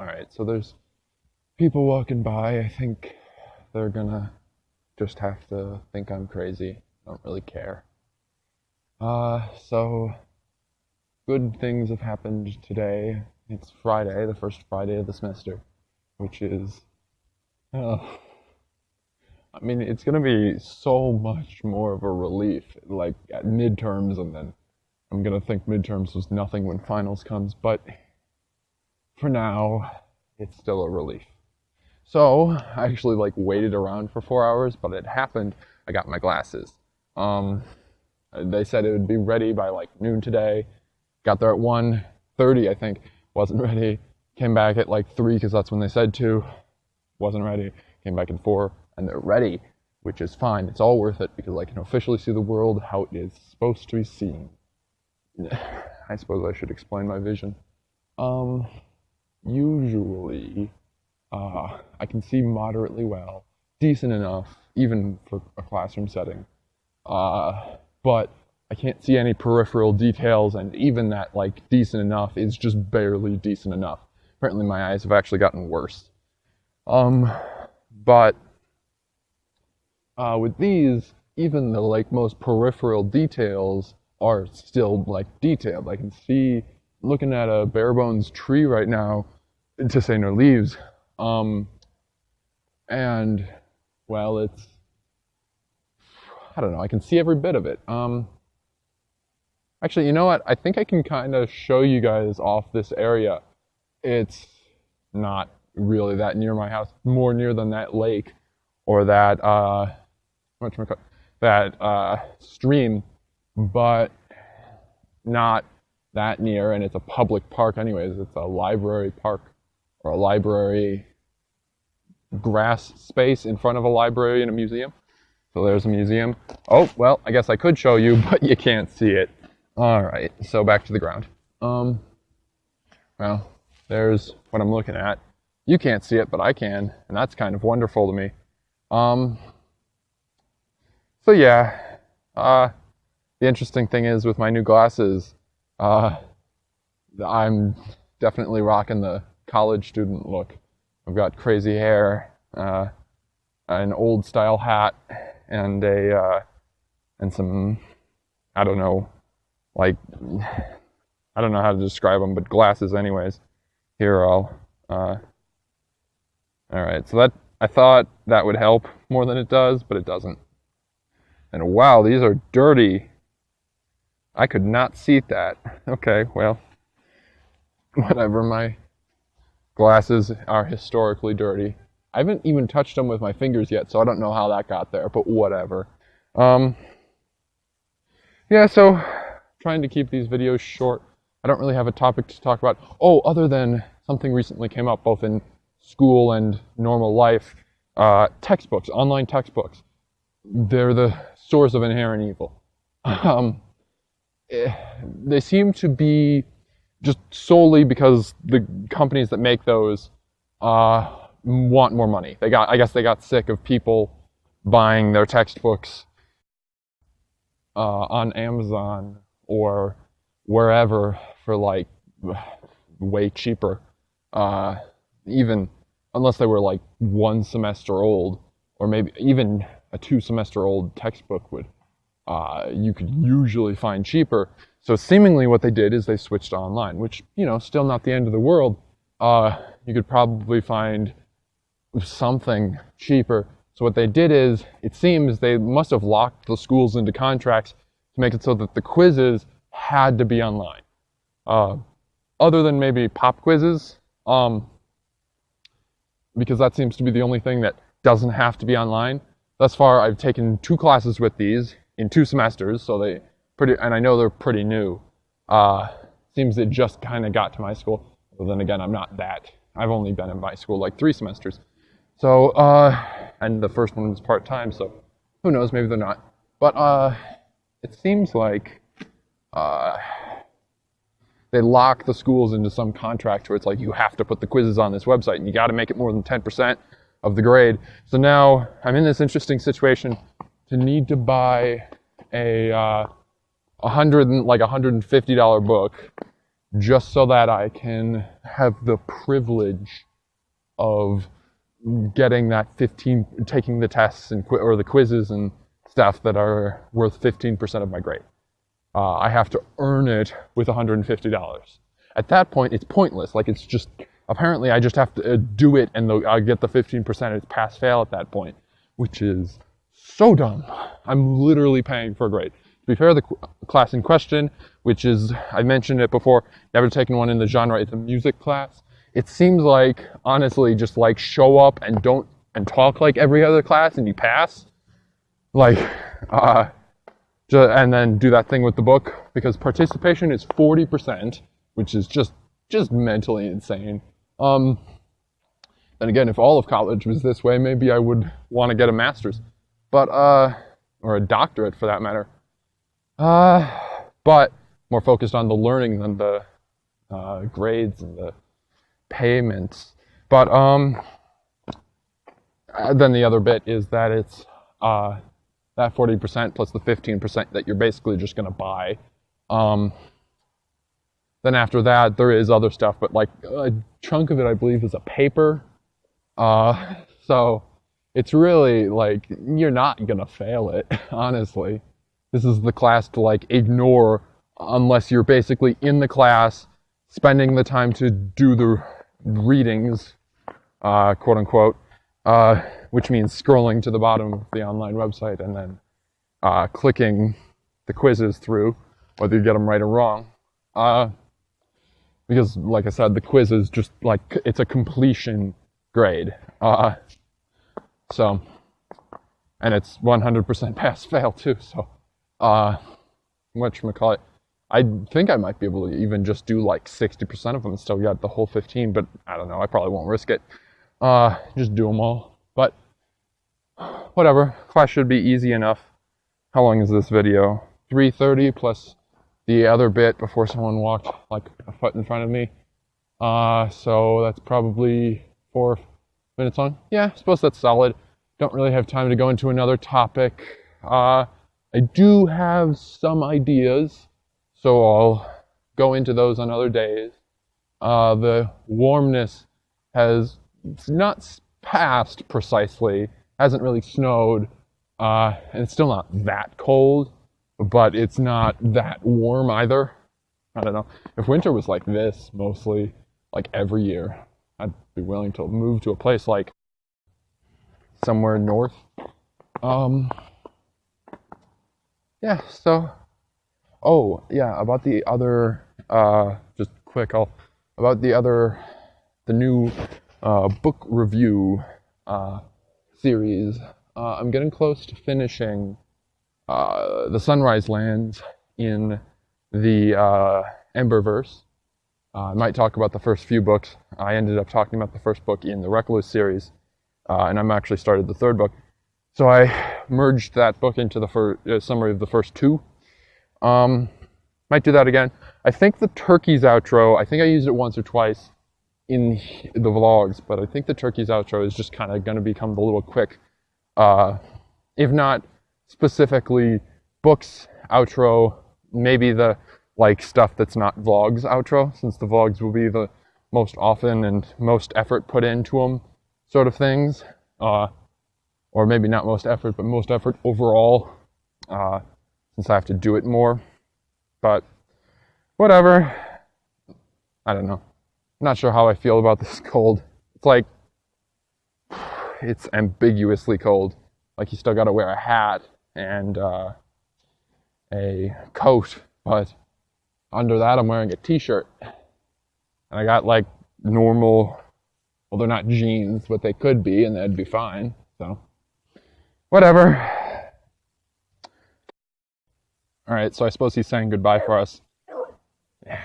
Alright, so there's people walking by. I think they're gonna just have to think I'm crazy. I don't really care. So good things have happened today. It's Friday, the first Friday of the semester, which is, uh, I mean, it's gonna be so much more of a relief, like at midterms, and then I'm gonna think midterms was nothing when finals comes, but for now, it's still a relief. So, I actually waited around for 4 hours, but it happened. I got my glasses. They said it would be ready by noon today. Got there at 1:30, I think. Wasn't ready. Came back at 3 because that's when they said to. Wasn't ready. Came back at 4 and they're ready, which is fine. It's all worth it because I can officially see the world how it is supposed to be seen. I suppose I should explain my vision. Usually, I can see moderately well, decent enough, even for a classroom setting. But I can't see any peripheral details, and even that decent enough is just barely decent enough. Apparently my eyes have actually gotten worse. But with these, even the most peripheral details are still detailed. I can see, looking at a bare bones tree right now, to say no leaves, and well, it's, I don't know, I can see every bit of it. Actually, you know what? I think I can kind of show you guys off this area. It's not really that near my house, more near than that lake or that stream, but not that near, and it's a public park anyways. It's a library park, or a library grass space in front of a library and a museum. So there's a museum. Oh, well, I guess I could show you, but you can't see it. Alright, so back to the ground. Well, there's what I'm looking at. You can't see it, but I can, and that's kind of wonderful to me. So yeah, the interesting thing is with my new glasses, I'm definitely rocking the college student look. I've got crazy hair, an old style hat, and and some, I don't know, I don't know how to describe them, but glasses anyways. Here, alright, so that, I thought that would help more than it does, but it doesn't. And wow, these are dirty. I could not see that. Okay, well, whatever, my glasses are historically dirty. I haven't even touched them with my fingers yet, so I don't know how that got there, but whatever. Yeah, so trying to keep these videos short. I don't really have a topic to talk about. Oh, other than something recently came up both in school and normal life. Textbooks, online textbooks. They're the source of inherent evil. They seem to be just solely because the companies that make those want more money. I guess they got sick of people buying their textbooks on Amazon or wherever for way cheaper, even unless they were 1 semester old, or maybe even a 2 semester old textbook would you could usually find cheaper. So seemingly what they did is they switched to online, which, still not the end of the world. You could probably find something cheaper. So what they did is, it seems they must have locked the schools into contracts to make it so that the quizzes had to be online. Other than maybe pop quizzes, because that seems to be the only thing that doesn't have to be online. Thus far, I've taken 2 classes with these in 2 semesters, so and I know they're pretty new. Seems it just kind of got to my school. But then again, I'm not that. I've only been in my school 3 semesters. So, and the first one was part-time, so who knows, maybe they're not. But it seems like they lock the schools into some contract where it's you have to put the quizzes on this website, and you got to make it more than 10% of the grade. So now I'm in this interesting situation to need to buy a $150 book just so that I can have the privilege of getting that taking the tests and or the quizzes and stuff that are worth 15% of my grade. I have to earn it with $150. At that point, it's pointless. Like, it's just, apparently I just have to do it and I'll get the 15%. It's pass-fail at that point, which is so dumb. I'm literally paying for a grade. To be fair, the class in question, which is, I mentioned it before, never taken one in the genre, it's a music class. It seems like, honestly, just like show up and talk like every other class and you pass. Like, and then do that thing with the book, because participation is 40%, which is just mentally insane. Then again, if all of college was this way, maybe I would want to get a master's, but or a doctorate for that matter. But more focused on the learning than the grades and the payments. But then the other bit is that it's that 40% plus the 15% that you're basically just going to buy. Then after that, there is other stuff, but like a chunk of it, I believe, is a paper. So it's really like, you're not going to fail it, honestly. This is the class to like ignore unless you're basically in the class, spending the time to do the readings, quote unquote, which means scrolling to the bottom of the online website and then clicking the quizzes through, whether you get them right or wrong. Because, like I said, the quiz is just like, it's a completion grade. So, and it's 100% pass-fail too, so, whatchamacallit, I think I might be able to even just do like 60% of them and still get the whole 15, but I don't know, I probably won't risk it. Just do them all. But whatever, class should be easy enough. How long is this video? 3:30 plus the other bit before someone walked like a foot in front of me. So that's probably 4 minutes long. Yeah, I suppose that's solid. Don't really have time to go into another topic. I do have some ideas, so I'll go into those on other days. The warmness has not passed precisely, hasn't really snowed, and it's still not that cold, but it's not that warm either. I don't know. If winter was like this, mostly, like every year, I'd be willing to move to a place like somewhere north. Yeah, so, oh, yeah, about the other, just quick, about the new book review series. I'm getting close to finishing the Sunrise Lands in the Emberverse. I might talk about the first few books. I ended up talking about the first book in the Recluse series, and I'm actually started the third book. So I merged that book into the summary of the first two. Might do that again. I think the Turkey's outro, I think I used it once or twice in the vlogs, but I think the Turkey's outro is just kind of going to become the little quick, if not specifically books outro, maybe the like stuff that's not vlogs outro, since the vlogs will be the most often and most effort put into them sort of things. Or maybe not most effort, but most effort overall, since I have to do it more. But whatever. I don't know. I'm not sure how I feel about this cold. It's like, it's ambiguously cold. Like you still gotta wear a hat and a coat, but under that I'm wearing a t-shirt. And I got like normal, well, they're not jeans, but they could be, and that'd be fine, so. Whatever. Alright, so I suppose he's saying goodbye for us. Yeah.